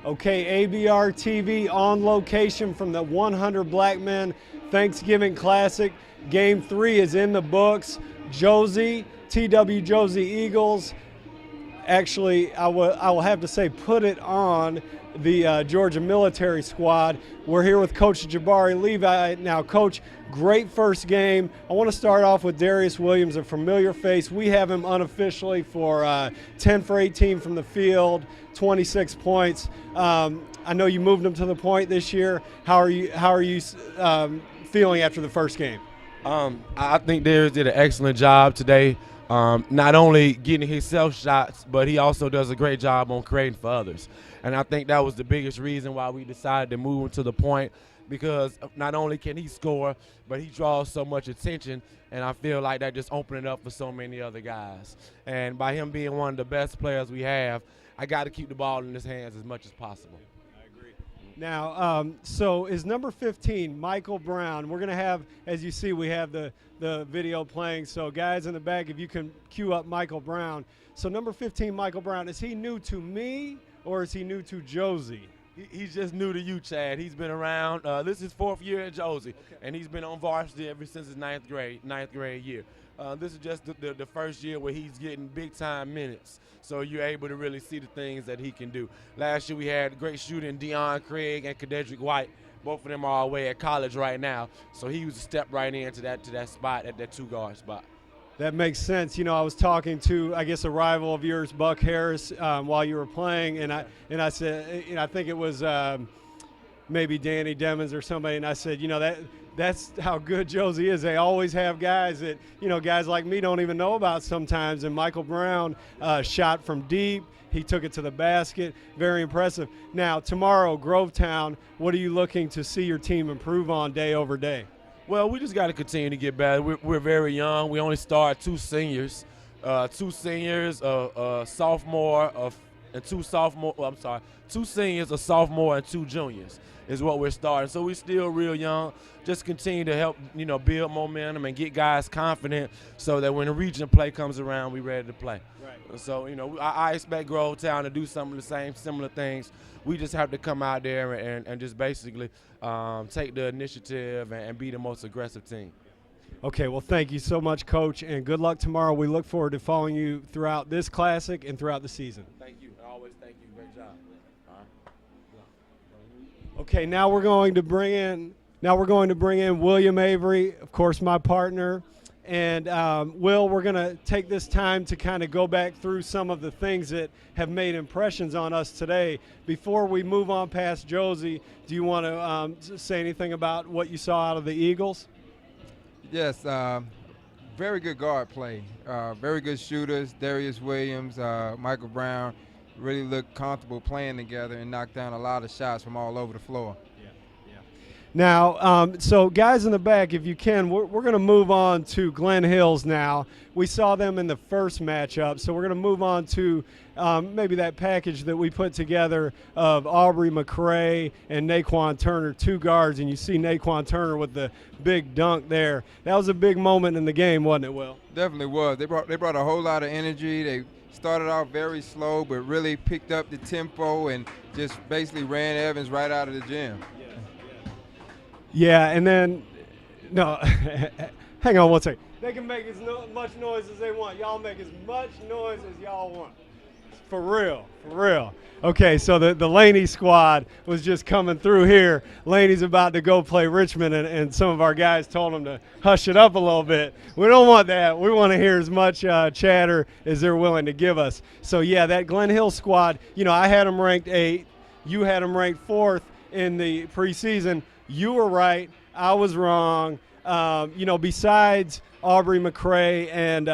Okay, ABR TV on location from the 100 Black Men Thanksgiving Classic. Game 3 is in the books. Josey, TW Josey Eagles. Actually, I will have to say, put it on the Georgia military squad. We're here with Coach Jabari Levi. Now, Coach, great first game. I want to start off with Darius Williams, a familiar face. We have him unofficially for 10 for 18 from the field, 26 points. I know you moved him to the point this year. How are you feeling after the first game? I think Darius did an excellent job today. Not only getting himself shots, but he also does a great job on creating for others. And I think that was the biggest reason why we decided to move him to the point, because not only can he score, but he draws so much attention, and I feel like that just opened it up for so many other guys. And by him being one of the best players we have, I got to keep the ball in his hands as much as possible. Now, so is number 15, Michael Brown. We're going to have, as you see, we have the video playing. So guys in the back, if you can cue up Michael Brown. So number 15, Michael Brown, is he new to me or is he new to Josey? He's just new to you, Chad. He's been around. This is his 4th year at Josey, and he's been on varsity ever since his ninth grade year. This is just the first year where he's getting big-time minutes, so you're able to really see the things that he can do. Last year we had great shooting, Deion Craig and Kadedrick White. Both of them are away at college right now, so he was a step right into that spot, at that 2-guard spot. That makes sense. You know, I was talking to, I guess, a rival of yours, Buck Harris, while you were playing, and I said, I think it was maybe Danny Demons or somebody, and I said, you know, that's how good Josey is. They always have guys that, you know, guys like me don't even know about sometimes. And Michael Brown shot from deep. He took it to the basket. Very impressive. Now, tomorrow, Grovetown, what are you looking to see your team improve on day over day? Well, we just got to continue to get better. We're very young. We only start 2 seniors. 2 seniors, a sophomore, and 2 sophomore. Well, I'm sorry, 2 seniors, a sophomore, and 2 juniors is what we're starting. So we're still real young. Just continue to help, you know, build momentum and get guys confident so that when the region play comes around, we're ready to play. Right. So, you know, I expect Grovetown to do some of the same similar things. We just have to come out there and just basically take the initiative and be the most aggressive team. Okay, well, thank you so much, Coach, and good luck tomorrow. We look forward to following you throughout this classic and throughout the season. Thank you. I always thank you. Great job. Okay, now we're going to bring in William Avery, of course, my partner. And Will, we're going to take this time to kind of go back through some of the things that have made impressions on us today. Before we move on past Josey, do you want to say anything about what you saw out of the Eagles? Yes, very good guard play. Very good shooters. Darius Williams, Michael Brown really looked comfortable playing together and knocked down a lot of shots from all over the floor. Now, so guys in the back, if you can, we're going to move on to Glen Hills now. We saw them in the first matchup, so we're going to move on to maybe that package that we put together of Aubrey McCray and Naquan Turner, 2 guards, and you see Naquan Turner with the big dunk there. That was a big moment in the game, wasn't it, Will? Definitely was. They brought a whole lot of energy. They started off very slow, but really picked up the tempo and just basically ran Evans right out of the gym. Yeah, and then, no, hang on one second. They can make as much noise as they want. Y'all make as much noise as y'all want. For real, for real. Okay, so the Laney squad was just coming through here. Laney's about to go play Richmond, and some of our guys told him to hush it up a little bit. We don't want that. We want to hear as much chatter as they're willing to give us. So, yeah, that Glen Hills squad, you know, I had them ranked 8th. You had them ranked 4th in the preseason. You were right. I was wrong. You know, besides Aubrey McCray and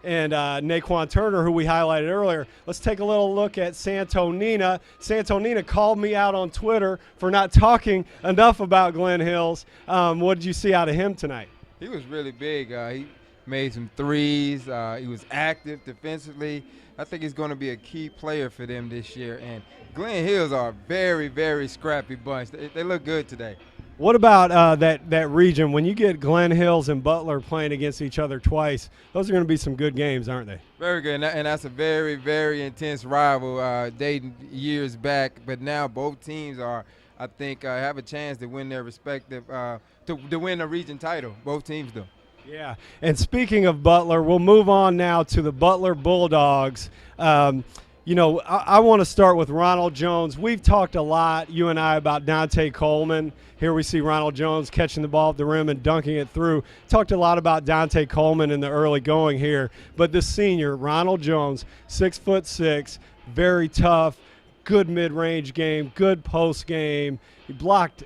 Naquan Turner, who we highlighted earlier, let's take a little look at Santonina. Santonina called me out on Twitter for not talking enough about Glen Hills. What did you see out of him tonight? He was really big. He made some threes. He was active defensively. I think he's going to be a key player for them this year. And Glen Hills are a very, very scrappy bunch. They look good today. What about that region? When you get Glen Hills and Butler playing against each other twice, those are going to be some good games, aren't they? Very good, and that's a very, very intense rival dating years back. But now both teams are, I think, have a chance to win their respective to win a region title. Both teams do. Yeah, and speaking of Butler, we'll move on now to the Butler Bulldogs. I want to start with Ronald Jones. We've talked a lot, you and I, about Dante Coleman. Here we see Ronald Jones catching the ball at the rim and dunking it through. Talked a lot about Dante Coleman in the early going here. But the senior, Ronald Jones, 6'6", very tough, good mid-range game, good post game. He blocked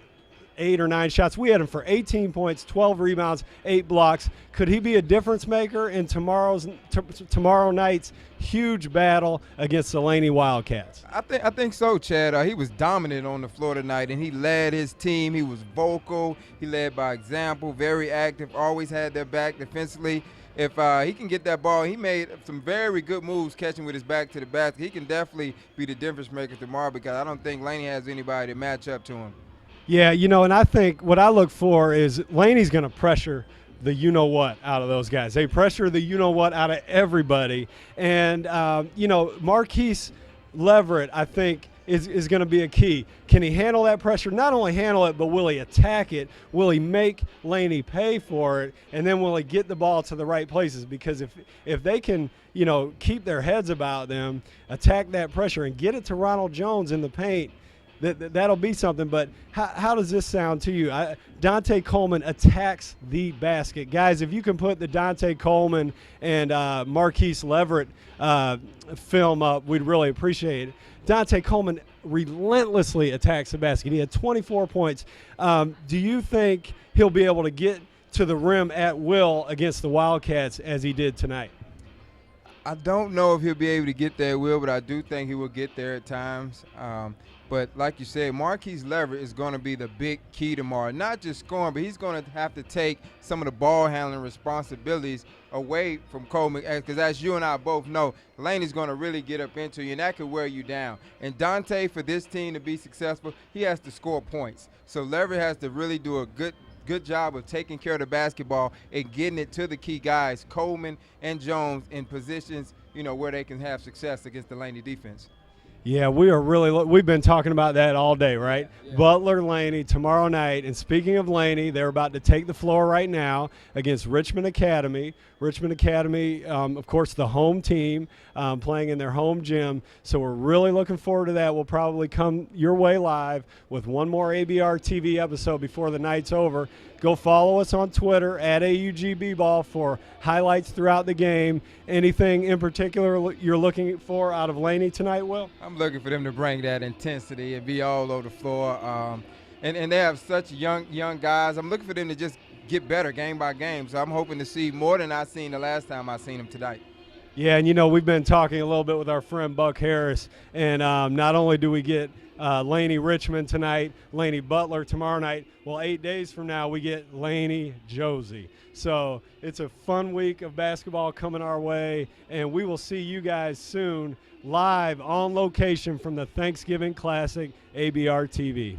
8 or 9 shots. We had him for 18 points, 12 rebounds, 8 blocks. Could he be a difference maker in tomorrow night's huge battle against the Laney Wildcats? I think so, Chad. He was dominant on the floor tonight, and he led his team. He was vocal. He led by example, very active, always had their back defensively. If he can get that ball, he made some very good moves catching with his back to the basket. He can definitely be the difference maker tomorrow because I don't think Laney has anybody to match up to him. Yeah, and I think what I look for is Laney's going to pressure the you-know-what out of those guys. They pressure the you-know-what out of everybody. And, Marquise Leverett, I think, is going to be a key. Can he handle that pressure? Not only handle it, but will he attack it? Will he make Laney pay for it? And then will he get the ball to the right places? Because if they can, keep their heads about them, attack that pressure, and get it to Ronald Jones in the paint, that'll be something. But how does this sound to you? Dante Coleman attacks the basket. Guys, if you can put the Dante Coleman and Marquise Leverett film up, we'd really appreciate it. Dante Coleman relentlessly attacks the basket. He had 24 points. Do you think he'll be able to get to the rim at will against the Wildcats as he did tonight? I don't know if he'll be able to get there at will, but I do think he will get there at times. But like you said, Marquise Leverett is going to be the big key tomorrow. Not just scoring, but he's going to have to take some of the ball handling responsibilities away from Coleman. Because as you and I both know, Laney's going to really get up into you, and that could wear you down. And Dante, for this team to be successful, he has to score points. So Leverett has to really do a good job of taking care of the basketball and getting it to the key guys, Coleman and Jones, in positions, where they can have success against the Laney defense. Yeah, we've been talking about that all day, right? Yeah. Butler, Laney, tomorrow night. And speaking of Laney, they're about to take the floor right now against Richmond Academy. Richmond Academy, of course, the home team, playing in their home gym. So we're really looking forward to that. We'll probably come your way live with one more ABR TV episode before the night's over. Go follow us on Twitter at AUGBBall for highlights throughout the game. Anything in particular you're looking for out of Laney tonight, Will? I'm looking for them to bring that intensity and be all over the floor. And they have such young guys. I'm looking for them to just get better game by game. So I'm hoping to see more than I seen the last time I seen them tonight. Yeah, and we've been talking a little bit with our friend Buck Harris, and not only do we get Laney Richmond tonight, Laney Butler tomorrow night, well, 8 days from now we get Laney Josey. So it's a fun week of basketball coming our way, and we will see you guys soon live on location from the Thanksgiving Classic ABR TV.